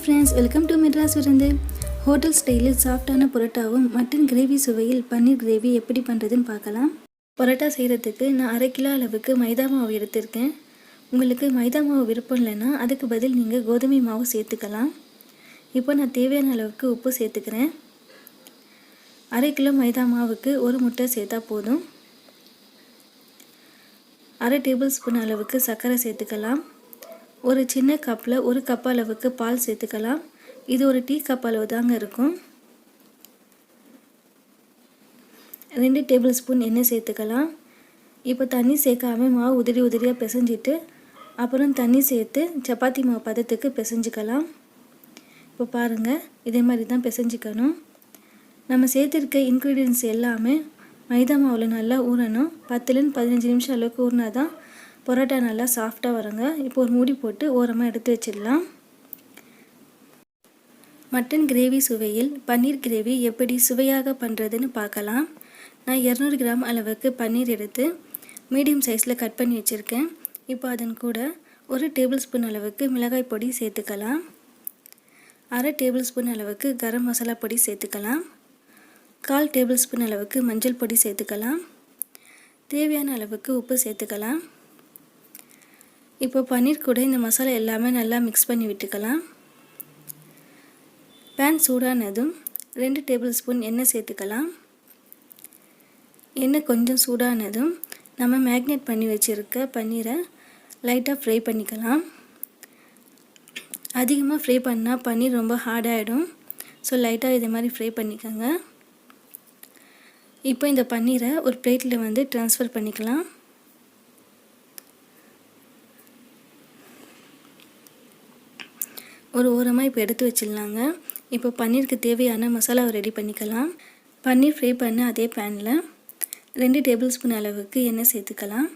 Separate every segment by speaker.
Speaker 1: friends, welcome to Madras Virunthu. Hotel style சாஃப்டான பரோட்டாவும் mutton gravy சுவையில் பன்னீர் gravy எப்படி பண்ணுறதுன்னு பார்க்கலாம். பரோட்டா செய்கிறதுக்கு நான் 1/2 கிலோ அளவுக்கு மைதா மாவு எடுத்திருக்கேன். உங்களுக்கு மைதா மாவு விருப்பம் இல்லைன்னா அதுக்கு பதில் நீங்கள் கோதுமை மாவு சேர்த்துக்கலாம். இப்போ நான் தேவையான அளவுக்கு உப்பு சேர்த்துக்கிறேன். 1/2 கிலோ மைதா மாவுக்கு ஒரு முட்டை சேர்த்தா போதும். 1/2 டேபிள் ஸ்பூன் அளவுக்கு சர்க்கரை சேர்த்துக்கலாம். ஒரு சின்ன கப்பில் 1 கப் அளவுக்கு பால் சேர்த்துக்கலாம். இது ஒரு டீ கப் அளவு தாங்க இருக்கும். 2 டேபிள் ஸ்பூன் எண்ணெய் சேர்த்துக்கலாம். இப்போ தண்ணி சேர்க்காம மாவு உதிரியாக பிசைஞ்சிட்டு அப்புறம் தண்ணி சேர்த்து சப்பாத்தி மாவு பதத்துக்கு பிசைஞ்சிக்கலாம். இப்போ பாருங்கள், இதே மாதிரி தான் பிசைஞ்சிக்கணும். நம்ம சேர்த்துருக்க இன்க்ரீடியன்ஸ் எல்லாமே மைதா மாவில் நல்லா ஊறணும். 10லேருந்து 15 நிமிஷம் அளவுக்கு ஊறினா தான் பரோட்டா நல்லா சாஃப்டாக வருங்க. இப்போ ஒரு மூடி போட்டு ஓரமாக எடுத்து வச்சிடலாம். மட்டன் கிரேவி சுவையில் பன்னீர் கிரேவி எப்படி சுவையாக பண்ணுறதுன்னு பார்க்கலாம். நான் 200 கிராம் அளவுக்கு பன்னீர் எடுத்து மீடியம் சைஸில் கட் பண்ணி வச்சுருக்கேன். இப்போ அதன் கூட 1 டேபிள் ஸ்பூன் அளவுக்கு மிளகாய் பொடி சேர்த்துக்கலாம். 1/2 டேபிள் ஸ்பூன் அளவுக்கு கரம் மசாலா பொடி சேர்த்துக்கலாம். 1/4 டேபிள் ஸ்பூன் அளவுக்கு மஞ்சள் பொடி சேர்த்துக்கலாம். தேவையான அளவுக்கு உப்பு சேர்த்துக்கலாம். இப்போ பன்னீர் கூட இந்த மசாலா எல்லாமே நல்லா மிக்ஸ் பண்ணி விட்டுக்கலாம். பேன் சூடானதும் 2 டேபிள் ஸ்பூன் எண்ணெய் சேர்த்துக்கலாம். எண்ணெய் கொஞ்சம் சூடானதும் நம்ம மேக்னேட் பண்ணி வச்சுருக்க பன்னீரை லைட்டாக ஃப்ரை பண்ணிக்கலாம். அதிகமாக ஃப்ரை பண்ணால் பன்னீர் ரொம்ப ஹார்டாகிடும். ஸோ லைட்டாக இதே மாதிரி ஃப்ரை பண்ணிக்கோங்க. இப்போ இந்த பன்னீரை ஒரு பிளேட்டில் ட்ரான்ஸ்ஃபர் பண்ணிக்கலாம். ஒரு ஓரமாக இப்போ எடுத்து வச்சிடலாங்க. இப்போ பன்னீருக்கு தேவையான மசாலாவை ரெடி பண்ணிக்கலாம். பன்னீர் ஃப்ரை பண்ண அதே பேனில் 2 டேபிள் ஸ்பூன் அளவுக்கு எண்ணெய் சேர்த்துக்கலாம்.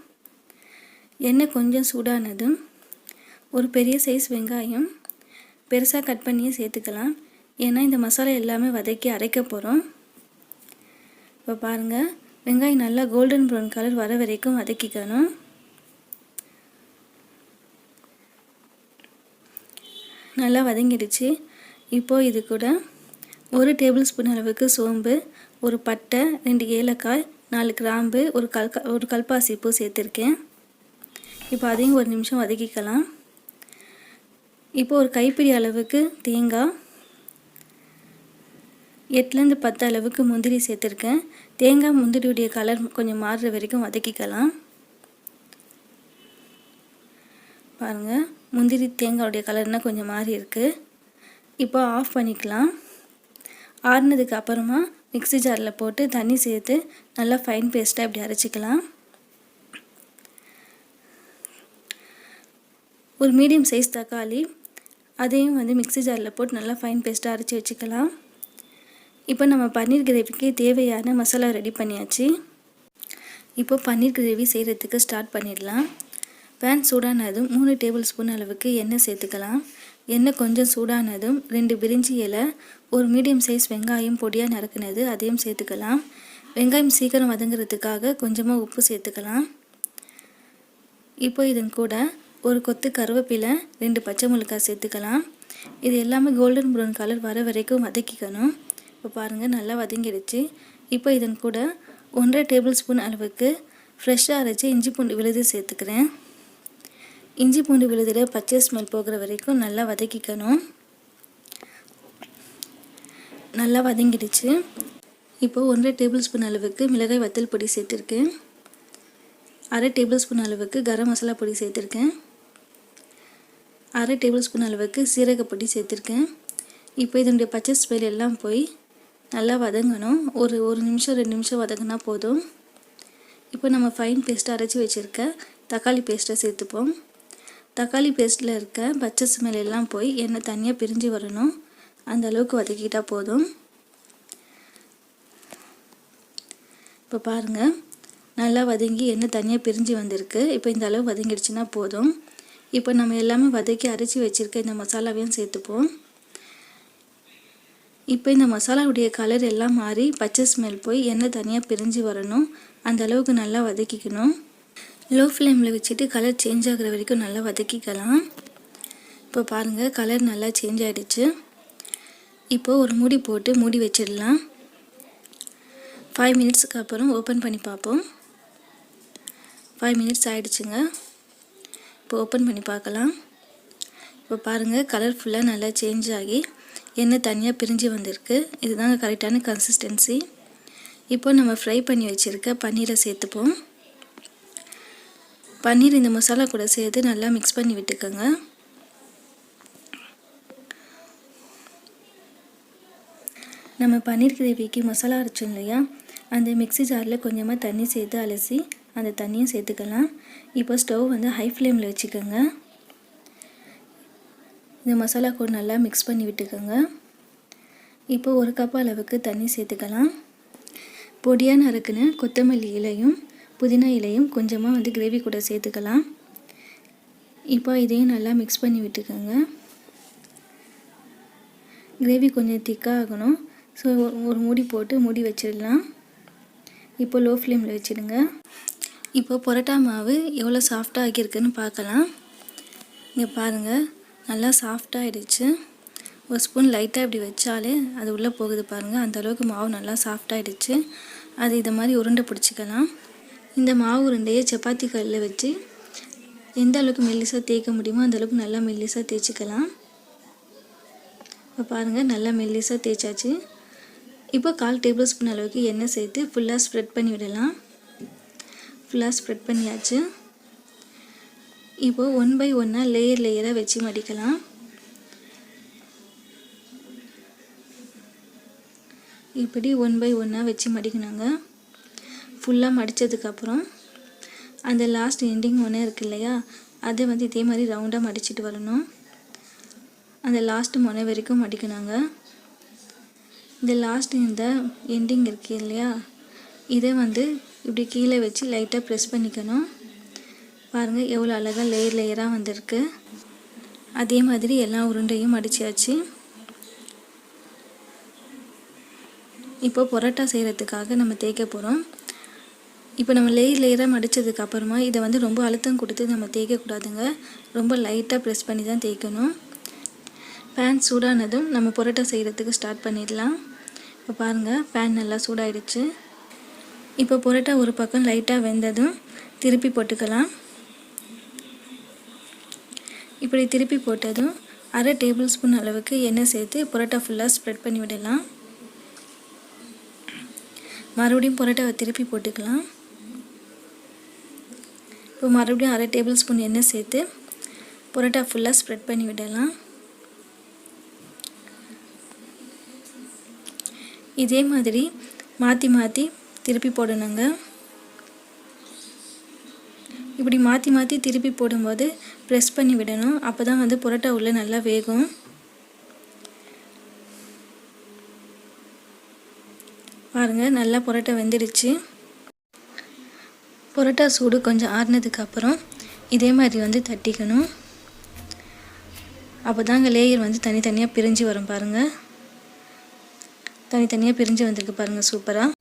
Speaker 1: எண்ணெய் கொஞ்சம் சூடானதும் ஒரு பெரிய சைஸ் வெங்காயம் பெருசாக கட் பண்ணியே சேர்த்துக்கலாம். ஏன்னா இந்த மசாலா எல்லாமே வதக்கி அரைக்க போகிறோம். இப்போ பாருங்கள், வெங்காயம் நல்லா கோல்டன் ப்ரௌன் கலர் வர வரைக்கும் வதக்கிக்கணும். நல்லா வதங்கிடுச்சு. இப்போது இது கூட 1 டேபிள் ஸ்பூன் அளவுக்கு சோம்பு, ஒரு பட்டை, 2 ஏலக்காய், 4 கிராம்பு, ஒரு கல்பாசி பூ சேர்த்துருக்கேன். இப்போ அதையும் ஒரு நிமிஷம் வதக்கிக்கலாம். இப்போ ஒரு கைப்பிடி அளவுக்கு தேங்காய், 8லேருந்து 10 அளவுக்கு முந்திரி சேர்த்துருக்கேன். தேங்காய் முந்திரியுடைய கலர் கொஞ்சம் மாறுற வரைக்கும் வதக்கிக்கலாம். பாருங்கள், முந்திரி தேங்காயுடைய கலர்னால் கொஞ்சம் மாறி இருக்குது. இப்போ ஆஃப் பண்ணிக்கலாம். ஆறுனதுக்கு அப்புறமா மிக்ஸி ஜாரில் போட்டு தண்ணி சேர்த்து நல்லா ஃபைன் பேஸ்ட்டாக இப்படி அரைச்சிக்கலாம். ஒரு மீடியம் சைஸ் தக்காளி, அதையும் மிக்ஸி ஜாரில் போட்டு நல்லா ஃபைன் பேஸ்ட்டாக அரைச்சி வச்சுக்கலாம். இப்போ நம்ம பன்னீர் கிரேவிக்கு தேவையான மசாலா ரெடி பண்ணியாச்சு. இப்போ பன்னீர் கிரேவி செய்கிறதுக்கு ஸ்டார்ட் பண்ணிடலாம். பேன் சூடானதும் 3 டேபிள் ஸ்பூன் அளவுக்கு எண்ணெய் சேர்த்துக்கலாம். எண்ணெய் கொஞ்சம் சூடானதும் 2 பிரிஞ்சி இலை, ஒரு மீடியம் சைஸ் வெங்காயம் பொடியாக நறுக்குனது அதையும் சேர்த்துக்கலாம். வெங்காயம் சீக்கிரம் வதங்கிறதுக்காக கொஞ்சமாக உப்பு சேர்த்துக்கலாம். இப்போ இதன் கூட ஒரு கொத்து கருவேப்பிலை, 2 பச்சை மிளகாய் சேர்த்துக்கலாம். இது எல்லாமே கோல்டன் ப்ரௌன் கலர் வர வரைக்கும் வதக்கிக்கணும். இப்போ பாருங்கள், நல்லா வதங்கிடுச்சு. இப்போ இதன் கூட 1/2 டேபிள் ஸ்பூன் அளவுக்கு ஃப்ரெஷ்ஷாக அரைச்சி இஞ்சி பூண்டு விழுது சேர்த்துக்கிறேன். இஞ்சி பூண்டு விழுதில் பச்சை ஸ்மெல் போகிற வரைக்கும் நல்லா வதக்கிக்கணும். நல்லா வதங்கிடுச்சு. இப்போ 1/2 டேபிள் ஸ்பூன் அளவுக்கு மிளகாய் வத்தல் பொடி சேர்த்துருக்கேன். 1/2 டேபிள் ஸ்பூன் அளவுக்கு கரம் மசாலா பொடி சேர்த்துருக்கேன். 1/2 டேபிள் ஸ்பூன் அளவுக்கு சீரகப்பொடி சேர்த்துருக்கேன். இப்போ இதனுடைய பச்சை ஸ்மெல் எல்லாம் போய் நல்லா வதங்கணும். ஒரு நிமிஷம் 2 நிமிஷம் வதங்கினா போதும். இப்போ நம்ம ஃபைன் பேஸ்ட்டை அரைச்சி வச்சுருக்க தக்காளி பேஸ்ட்டை சேர்த்துப்போம். தக்காளி பேஸ்ட்டில் இருக்க பச்சை ஸ்மெல் எல்லாம் போய் எண்ணெய் தனியாக பிரிஞ்சு வரணும். அந்த அளவுக்கு வதக்கிட்டால் போதும். இப்போ பாருங்கள், நல்லா வதங்கி எண்ணெய் தனியாக பிரிஞ்சு வந்திருக்கு. இப்போ இந்த அளவு வதங்கிடுச்சுன்னா போதும். இப்போ நம்ம எல்லாமே வதக்கி அரைச்சி வச்சுருக்க இந்த மசாலாவையும் சேர்த்துப்போம். இப்போ இந்த மசாலாவுடைய கலர் எல்லாம் மாறி பச்சை ஸ்மெல் போய் எண்ணெய் தனியாக பிரிஞ்சு வரணும். அந்த அளவுக்கு நல்லா வதக்கிக்கணும். லோ ஃப்ளேமில் வச்சுட்டு கலர் சேஞ்ச் ஆகிற வரைக்கும் நல்லா வதக்கிக்கலாம். இப்போ பாருங்கள் கலர் நல்லா சேஞ்ச் ஆகிடுச்சு. இப்போது ஒரு மூடி போட்டு மூடி வச்சிடலாம். 5 மினிட்ஸுக்கு அப்புறம் ஓப்பன் பண்ணி பார்ப்போம். 5 மினிட்ஸ் ஆகிடுச்சுங்க. இப்போ ஓப்பன் பண்ணி பார்க்கலாம். இப்போ பாருங்கள் கலர் ஃபுல்லாக நல்லா சேஞ்ச் ஆகி எண்ணெய் தனியாக பிரிஞ்சு வந்திருக்கு. இதுதாங்க கரெக்டான கன்சிஸ்டன்சி. இப்போ நம்ம ஃப்ரை பண்ணி வச்சுருக்க பன்னீரை சேர்த்துப்போம். பன்னீர் இந்த மசாலா கூட சேர்த்து நல்லா மிக்ஸ் பண்ணி விட்டுக்கோங்க. நம்ம பன்னீர் கிரேவிக்கு மசாலா அரைச்சோம் இல்லையா, அந்த மிக்ஸி ஜாரில் கொஞ்சமாக தண்ணி சேர்த்து அலசி அந்த தண்ணியும் சேர்த்துக்கலாம். இப்போ ஸ்டவ் வந்து ஹை ஃப்ளேமில் வச்சுக்கோங்க. இந்த மசாலா கூட நல்லா மிக்ஸ் பண்ணி விட்டுக்கோங்க. இப்போ 1 கப் அளவுக்கு தண்ணி சேர்த்துக்கலாம். பொடியாக நறுக்குன கொத்தமல்லி இலையும் புதினா இலையும் கொஞ்சமாக வந்து கிரேவி கூட சேர்த்துக்கலாம். இப்போ இதையும் நல்லா மிக்ஸ் பண்ணி விட்டுக்கோங்க. கிரேவி கொஞ்சம் திக்காக ஆகணும். ஸோ ஒரு மூடி போட்டு மூடி வச்சிடலாம். இப்போ லோ ஃப்ளேமில் வச்சுடுங்க. இப்போ பரோட்டா மாவு எவ்வளோ சாஃப்டாக ஆகியிருக்குன்னு பார்க்கலாம். இங்கே பாருங்கள் நல்லா சாஃப்டாக ஆகிடுச்சு. ஒரு ஸ்பூன் லைட்டாக இப்படி வச்சாலே அது உள்ளே போகுது பாருங்கள். அந்தளவுக்கு மாவு நல்லா சாஃப்டாகிடுச்சு. அது இதை மாதிரி உருண்டை பிடிச்சிக்கலாம். இந்த மாவு உருண்டையை சப்பாத்தி கல்லில் வச்சு எந்த அளவுக்கு மெல்லிசாக தேய்க்க முடியுமோ அந்தளவுக்கு நல்லா மெல்லிசாக தேய்ச்சிக்கலாம். இப்போ பாருங்கள் நல்லா மெல்லிசாக தேய்ச்சாச்சு. இப்போ 1/4 டேபிள் ஸ்பூன் அளவுக்கு எண்ணெய் சேர்த்து ஃபுல்லாக ஸ்ப்ரெட் பண்ணி விடலாம். ஃபுல்லாக ஸ்ப்ரெட் பண்ணியாச்சு. இப்போது 1 பை 1 லேயராக வச்சு மடிக்கலாம். இப்படி 1 பை 1 வச்சு மடிக்கணுங்க. ஃபுல்லாக மடித்ததுக்கப்புறம் அந்த லாஸ்ட் எண்டிங் ஒன்று இருக்கு இல்லையா, அதை வந்து இதே மாதிரி ரவுண்டாக மடிச்சிட்டு வரணும். அந்த லாஸ்ட் முனை வரைக்கும் மடிக்கணுங்க. இந்த லாஸ்ட் இந்த எண்டிங் இருக்கு இல்லையா, இதை வந்து இப்படி கீழே வச்சு லைட்டாக ப்ரெஸ் பண்ணிக்கணும். பாருங்கள் எவ்வளோ அழகாக லேயராக வந்திருக்கு. அதே மாதிரி எல்லா உருண்டையும் மடிச்சாச்சு. இப்போ பரோட்டா செய்கிறதுக்காக நம்ம தேய்க்க போகிறோம். இப்போ நம்ம லேயராக மடித்ததுக்கு அப்புறமா இதை வந்து ரொம்ப அழுத்தம் கொடுத்து நம்ம தேய்க்கக்கூடாதுங்க. ரொம்ப லைட்டாக ப்ரெஸ் பண்ணி தான் தேய்க்கணும். பேன் சூடானதும் நம்ம பரோட்டா செய்கிறதுக்கு ஸ்டார்ட் பண்ணிடலாம். இப்போ பாருங்கள் பேன் நல்லா சூடாயிடுச்சு. இப்போ பரோட்டா ஒரு பக்கம் லைட்டாக வெந்ததும் திருப்பி போட்டுக்கலாம். இப்படி திருப்பி போட்டதும் 1/2 டேபிள் ஸ்பூன் அளவுக்கு எண்ணெய் சேர்த்து பரோட்டா ஃபுல்லாக ஸ்ப்ரெட் பண்ணி விடலாம். மறுபடியும் பரோட்டாவை திருப்பி போட்டுக்கலாம். இப்போ மறுபடியும் 1/2 டேபிள் ஸ்பூன் எண்ணெய் சேர்த்து பரோட்டா ஃபுல்லாக ஸ்ப்ரெட் பண்ணி விடலாம். இதே மாதிரி மாற்றி மாற்றி திருப்பி போடணுங்க. இப்படி மாற்றி மாற்றி திருப்பி போடும்போது ப்ரெஸ் பண்ணி விடணும். அப்போ தான் வந்து பரோட்டா உள்ளே நல்லா வேகும். பாருங்கள் நல்லா பரோட்டா வெந்துடுச்சு. பரோட்டா சூடு கொஞ்சம் ஆறுனதுக்கப்புறம் இதே மாதிரி வந்து தட்டிக்கணும். அப்போ தாங்க லேயர் வந்து தனித்தனியாக பிரிஞ்சு வரும். பாருங்கள் தனித்தனியாக பிரிஞ்சு வந்திருக்கு பாருங்கள் சூப்பராக.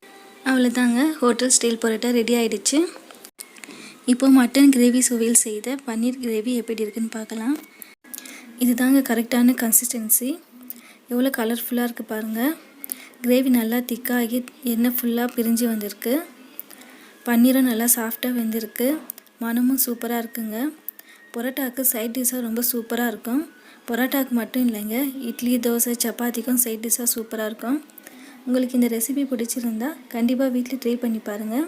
Speaker 1: அவ்வளோதாங்க ஹோட்டல் ஸ்டைல் பரோட்டா ரெடி ஆகிடுச்சு. இப்போ மட்டன் கிரேவி சுவையில் செய்த பன்னீர் கிரேவி எப்படி இருக்குன்னு பார்க்கலாம். இது தாங்க கரெக்டான கன்சிஸ்டன்சி. எவ்வளோ கலர்ஃபுல்லாக இருக்குது பாருங்கள். கிரேவி நல்லா திக்காகி எண்ணெய் ஃபுல்லாக பிரிஞ்சு வந்திருக்கு. பன்னீரும் நல்லா சாஃப்டாக வெந்திருக்கு. மனமும் சூப்பராக இருக்குங்க. பரோட்டாவுக்கு சைட் டிஷ்ஷாக ரொம்ப சூப்பராக இருக்கும். பரோட்டாவுக்கு மட்டும் இல்லைங்க, இட்லி தோசை சப்பாத்திக்கும் சைட் டிஷ்ஷாக சூப்பராக இருக்கும். உங்களுக்கு இந்த ரெசிபி பிடிச்சிருந்தா கண்டிப்பாக வீட்டில் ட்ரை பண்ணி பாருங்கள்.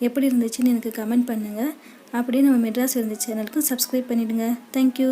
Speaker 1: எப்படி இருந்துச்சுன்னு எனக்கு கமெண்ட் பண்ணுங்கள். அப்படியே நம்ம மெட்ராஸ் விருந்து சேனலுக்கும் சப்ஸ்கிரைப் பண்ணிவிடுங்க. தேங்க்யூ.